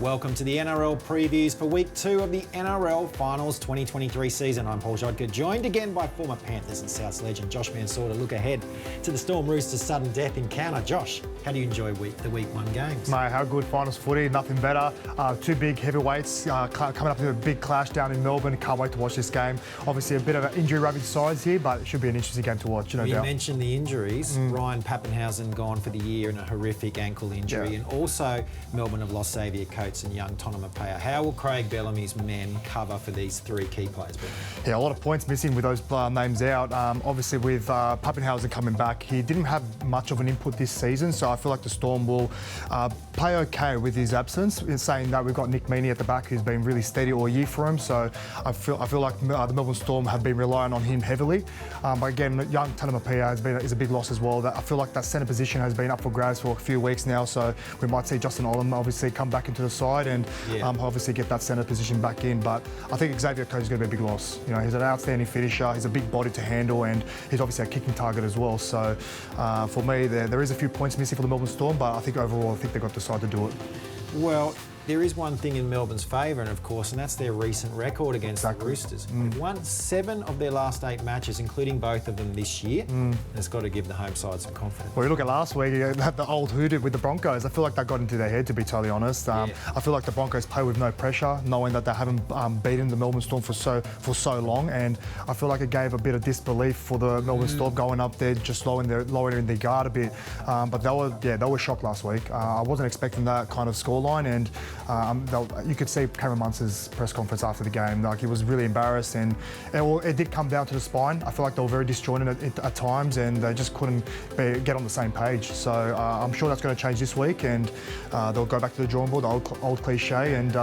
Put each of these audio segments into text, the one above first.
Welcome to the NRL previews for Week 2 of the NRL Finals 2023 season. I'm Paul Jodka, joined again by former Panthers and Souths legend Josh Mansour to look ahead to the Storm Roosters' sudden death encounter. Josh, how do you enjoy the Week 1 games? Mate, how good finals footy, nothing better. Two big heavyweights coming up to a big clash down in Melbourne. Can't wait to watch this game. Obviously a bit of an injury-ravaged sides here, but it should be an interesting game to watch. You mentioned the injuries. Ryan Pappenhausen gone for the year in a horrific ankle injury, and also Melbourne have lost Xavier Coates and young Tonamapea. How will Craig Bellamy's men cover for these three key players? Yeah, a lot of points missing with those names out. Obviously with Pappenhausen coming back, he didn't have much of an input this season, so I feel like the Storm will play okay with his absence, in saying that we've got Nick Meaney at the back who's been really steady all year for him, so I feel like the Melbourne Storm have been relying on him heavily. But again, young Tonamapea is a big loss as well. I feel like that centre position has been up for grabs for a few weeks now, so we might see Justin Olam obviously come back into the side and obviously get that centre position back in. But I think Xavier Coates is going to be a big loss. You know, he's an outstanding finisher, he's a big body to handle, and he's obviously a kicking target as well. So for me, there is a few points missing for the Melbourne Storm, but I think overall, they've got the side to do it. Well, there is one thing in Melbourne's favour, and of course, and that's their recent record against the Roosters. They've won 7 of their last 8 matches, including both of them this year. It's got to give the home side some confidence. Well, you look at last week, you had the old hoodoo with the Broncos. I feel like that got into their head, to be totally honest. I feel like the Broncos play with no pressure, knowing that they haven't beaten the Melbourne Storm for so long, and I feel like it gave a bit of disbelief for the Melbourne Storm going up there, just lowering their guard a bit. But they were shocked last week. I wasn't expecting that kind of scoreline, and you could see Cameron Munster's press conference after the game. Like, he was really embarrassed, and it did come down to the spine. I feel like they were very disjointed at times, and they just couldn't get on the same page. So I'm sure that's going to change this week, and they'll go back to the drawing board, the old cliche, and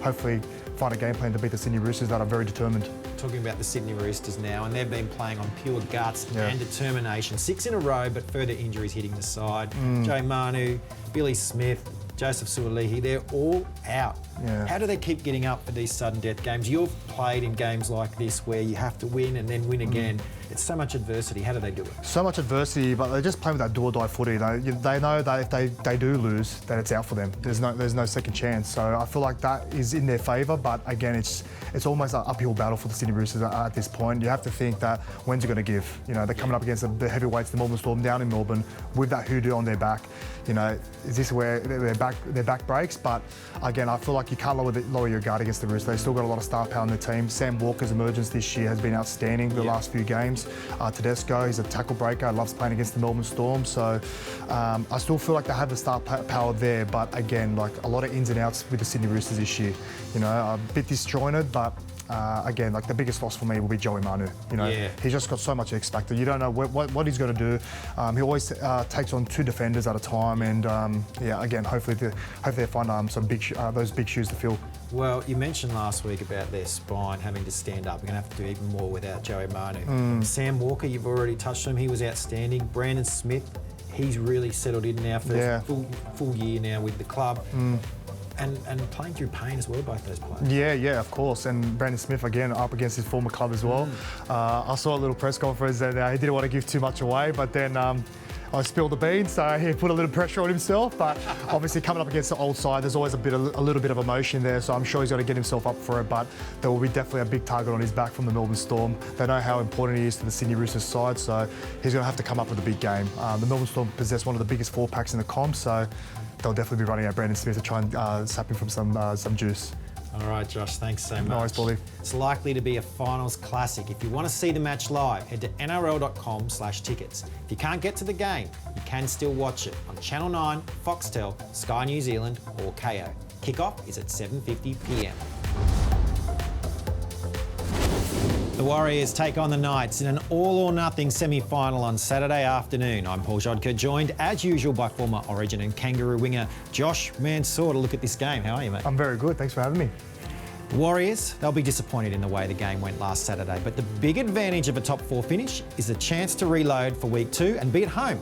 hopefully find a game plan to beat the Sydney Roosters that are very determined. Talking about the Sydney Roosters now, and they've been playing on pure guts and determination. 6 in a row, but further injuries hitting the side. Joe Manu, Billy Smith, Joseph Suolihi, they're all out. How do they keep getting up for these sudden death games? You've played in games like this where you have to win and then win again. It's so much adversity. How do they do it? So much adversity, but they're just playing with that do-or-die footy. They know that if they do lose, that it's out for them. There's no second chance. So I feel like that is in their favour, but again, it's almost an uphill battle for the Sydney Roosters at this point. You have to think that when's it going to give? You know, they're coming up against the heavyweights, the Melbourne Storm down in Melbourne, with that hoodoo on their back. You know, is this where their back breaks? But again, I feel like you can't lower your guard against the Roosters. They've still got a lot of star power in the team. Sam Walker's emergence this year has been outstanding the last few games. Tedesco, he's a tackle breaker, loves playing against the Melbourne Storm. So I still feel like they have the star power there, but again, like a lot of ins and outs with the Sydney Roosters this year. You know, a bit disjointed, but again, like the biggest loss for me will be Joey Manu. You know, he's just got so much X factor. You don't know what he's going to do. He always takes on 2 defenders at a time, and again, hopefully they find some those big shoes to fill. Well, you mentioned last week about their spine having to stand up. We're going to have to do even more without Joey Manu. Sam Walker, you've already touched on him. He was outstanding. Brandon Smith, he's really settled in now for full year now with the club. And playing through pain as well, both those players. Yeah, of course. And Brandon Smith, again, up against his former club as well. I saw a little press conference that he didn't want to give too much away, but then I spilled the beans, so he put a little pressure on himself. But obviously coming up against the old side, there's always a little bit of emotion there, so I'm sure he's got to get himself up for it. But there will be definitely a big target on his back from the Melbourne Storm. They know how important he is to the Sydney Roosters side, so he's going to have to come up with a big game. The Melbourne Storm possess one of the biggest 4-packs in the comp, so they'll definitely be running at Brandon Smith to try and sap him from some juice. All right, Josh, thanks so much. Nice, Paulie. It's likely to be a finals classic. If you want to see the match live, head to nrl.com/tickets. If you can't get to the game, you can still watch it on Channel 9, Foxtel, Sky New Zealand or KO. Kickoff is at 7:50 p.m. The Warriors take on the Knights in an all-or-nothing semi-final on Saturday afternoon. I'm Paul Jodka, joined as usual by former Origin and Kangaroo winger Josh Mansour to look at this game. How are you, mate? I'm very good. Thanks for having me. Warriors, they'll be disappointed in the way the game went last Saturday, but the big advantage of a top 4 finish is a chance to reload for Week 2 and be at home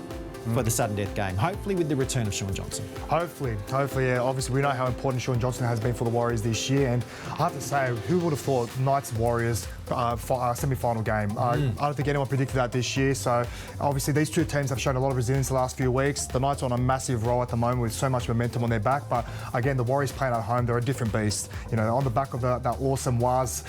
for the sudden death game, hopefully with the return of Shaun Johnson. Hopefully, yeah. Obviously, we know how important Shaun Johnson has been for the Warriors this year, and I have to say, who would have thought Knights Warriors semi-final game. I don't think anyone predicted that this year. So obviously these two teams have shown a lot of resilience the last few weeks. The Knights are on a massive roll at the moment with so much momentum on their back. But again, the Warriors playing at home, they're a different beast. You know, on the back of that awesome WAS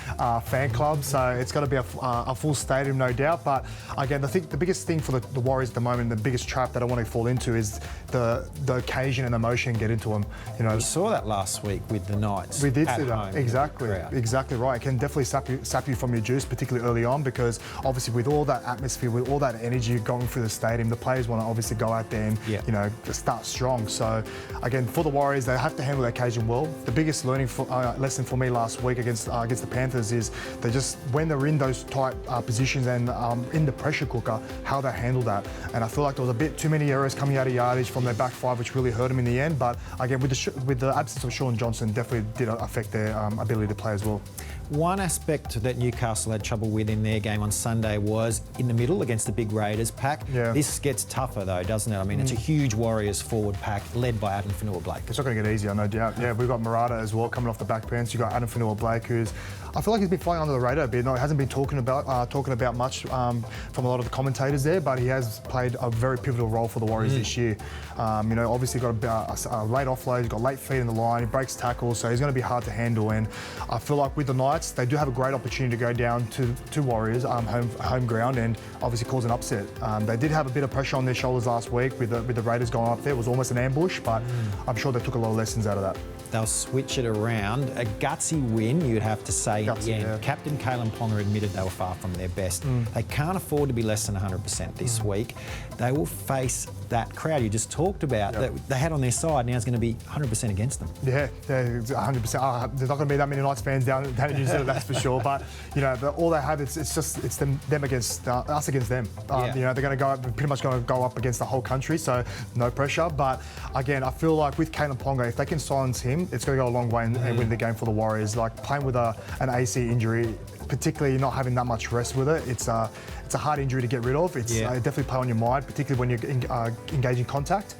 fan club. So it's going to be a full stadium, no doubt. But again, I think the biggest thing for the Warriors at the moment, the biggest trap that I want to fall into is the occasion and emotion get into them. You know, we saw that last week with the Knights. We did at see that. home, Exactly right. It can definitely sap you from your juice, particularly early on, because obviously with all that atmosphere, with all that energy going through the stadium, the players want to obviously go out there and you know, start strong. So again, for the Warriors, they have to handle the occasion well. The biggest lesson for me last week against the Panthers is they just, when they're in those tight positions and in the pressure cooker, how they handle that. And I feel like there was a bit too many errors coming out of yardage from their back five, which really hurt them in the end. But again, with the absence of Sean Johnson, definitely did affect their ability to play as well. One aspect that Newcastle had trouble with in their game on Sunday was in the middle against the big Raiders pack. Yeah. This gets tougher though, doesn't it? I mean, it's a huge Warriors forward pack led by Adam Fanua-Blake. It's not going to get easier, no doubt. Yeah, we've got Murata as well coming off the back bench. You've got Adam Fanua-Blake, who's, I feel like he's been flying under the radar a bit. No, it hasn't been talking about much from a lot of the commentators there, but he has played a very pivotal role for the Warriors this year. You know, obviously got a late offload, he's got late feet in the line, he breaks tackles, so he's going to be hard to handle. And I feel like with the Knights, they do have a great opportunity to go down to Warriors home ground and obviously cause an upset. They did have a bit of pressure on their shoulders last week with the Raiders going up there. It was almost an ambush, but I'm sure they took a lot of lessons out of that. They'll switch it around. A gutsy win, you'd have to say, in the end. Yeah. Captain Kalen Ponga admitted they were far from their best. They can't afford to be less than 100% this week. They will face that crowd you just talked about that they had on their side. Now it's going to be 100% against them. Yeah, 100%. There's not going to be that many Knights fans down in New Zealand, that's for sure. But you know, all they have, it's them against us against them. You know, they're going to go pretty much going to go up against the whole country, so no pressure. But again, I feel like with Kalen Ponga, if they can silence him, it's going to go a long way and win the game for the Warriors. Like playing with an AC injury, particularly not having that much rest with it, it's a hard injury to get rid of. It's definitely play on your mind, particularly when you're engaging contact.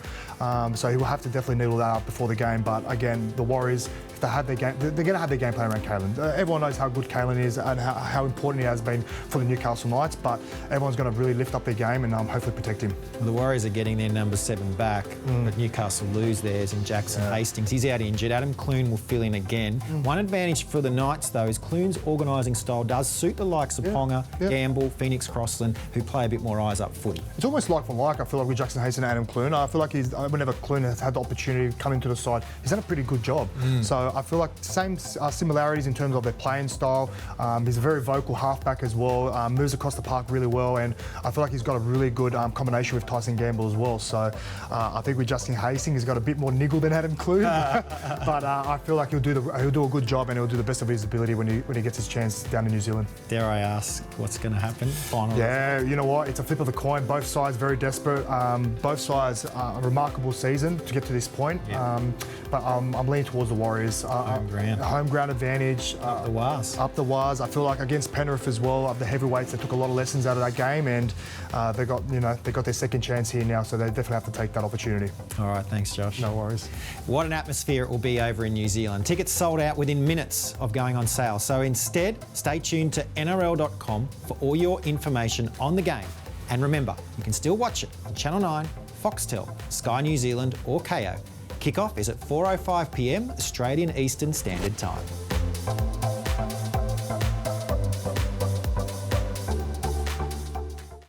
So he will have to definitely needle that up before the game. But again, the Warriors, if they have their game, they're going to have their game plan around Kalen. Everyone knows how good Kalen is and how important he has been for the Newcastle Knights. But everyone's going to really lift up their game and hopefully protect him. Well, the Warriors are getting their number 7 back, but Newcastle lose theirs in Jackson Hastings. He's out injured. Adam Clune will fill in again. One advantage for the Knights, though, is Clune's organising style does suit the likes of Ponga, Gamble, Phoenix Crossland, who play a bit more eyes up footy. It's almost like for like, I feel like with Jackson Hastings and Adam Clune. I feel like whenever Clune has had the opportunity to come into the side, he's done a pretty good job. So I feel like same similarities in terms of their playing style. He's a very vocal halfback as well, moves across the park really well, and I feel like he's got a really good combination with Tyson Gamble as well. So I think with Justin Hastings, he's got a bit more niggle than Adam Clune, but I feel like he'll do a good job and he'll do the best of his ability when he gets his chance down in New Zealand. Dare I ask what's going to happen? Final. Yeah, you know what? It's a flip of the coin. Both sides very desperate. Both sides a remarkable season to get to this point. But I'm leaning towards the Warriors. Home ground advantage. Up the WAS. Up the WAS. I feel like against Penrith as well, of the heavyweights, they took a lot of lessons out of that game, and they got their second chance here now, so they definitely have to take that opportunity. All right, thanks, Josh. No worries. What an atmosphere it will be over in New Zealand. Tickets sold out within minutes of going on sale. So instead, stay tuned to NRL.com for all your information on the game. And remember, you can still watch it on Channel 9, Foxtel, Sky New Zealand or Kayo. Kickoff is at 4:05 p.m. Australian Eastern Standard Time.